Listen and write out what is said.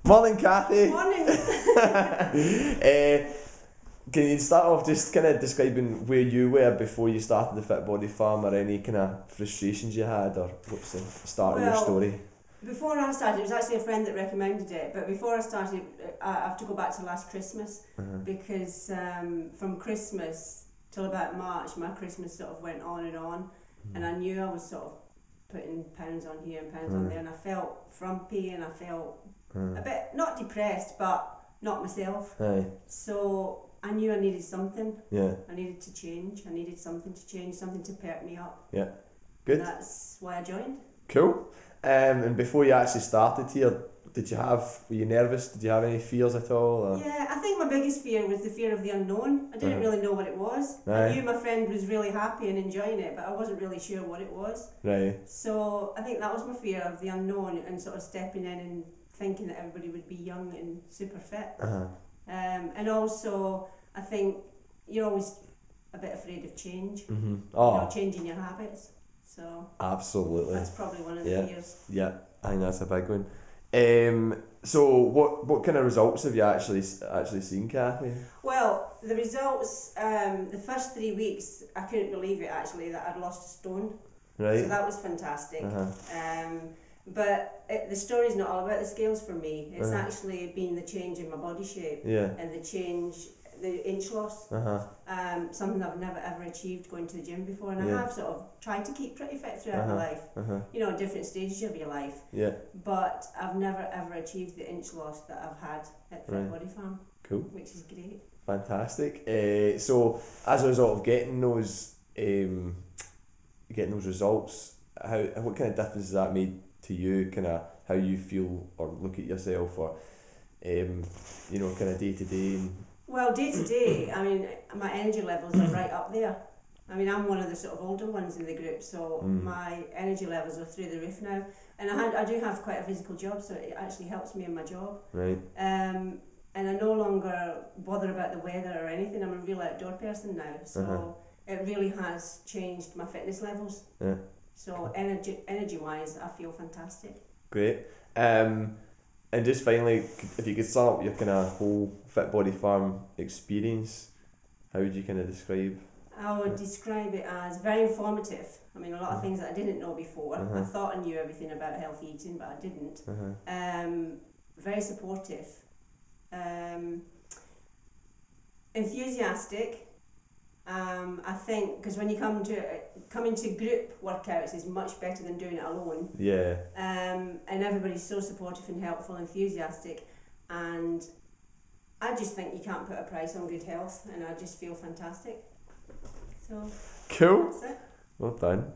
Morning, Kathy. Morning. Can you start off just kind of describing where you were before you started the Fit Body Farm, or any kind of frustrations you had, or what's the start of your story? Before I started, it was actually a friend that recommended it, but before I started, I have to go back to last Christmas, because from Christmas till about March, my Christmas sort of went on, and I knew I was sort of putting pounds on here and pounds on there, and I felt frumpy, and I felt a bit, not depressed, but not myself. So I knew I needed something. I needed to change. I needed something to change, something to perk me up. Good. And that's why I joined. Cool. And before you actually started here, were you nervous? Did you have any fears at all? Or? Yeah, I think my biggest fear was the fear of the unknown. I didn't really know what it was. I knew my friend was really happy and enjoying it, but I wasn't really sure what it was. So I think that was my fear of the unknown, and sort of stepping in and thinking that everybody would be young and super fit. And also, I think you're always a bit afraid of change. You know, changing your habits. So absolutely, that's probably one of the fears. Yeah, I think that's a big one. So what kind of results have you actually seen, Kathy? Well, the results, the first 3 weeks, I couldn't believe it actually that I'd lost a stone. So that was fantastic. But the story's not all about the scales for me. It's actually been the change in my body shape and the inch loss. Something I've never ever achieved going to the gym before, and I have sort of tried to keep pretty fit throughout my life. You know, different stages of your life. But I've never ever achieved the inch loss that I've had at Fit Body Farm. Cool. Which is great. Fantastic. So as a result of getting those results, what kind of difference has that made to you? Kind of how you feel or look at yourself, or you know, kind of day to day? Well, day to day, I mean, my energy levels are right up there. I mean, I'm one of the sort of older ones in the group, so my energy levels are through the roof now. And I do have quite a physical job, so it actually helps me in my job. And I no longer bother about the weather or anything. I'm a real outdoor person now, so it really has changed my fitness levels. So energy-wise, I feel fantastic. Great. And just finally, if you could sum up your kind of whole Fit Body Farm experience, how would you kind of describe? I would describe it as very informative. I mean, a lot of things that I didn't know before. I thought I knew everything about healthy eating, but I didn't. Very supportive. Enthusiastic. I think because when you come into group workouts is much better than doing it alone. And everybody's so supportive and helpful, enthusiastic, and I just think you can't put a price on good health, and I just feel fantastic. So cool. That's it. Well done.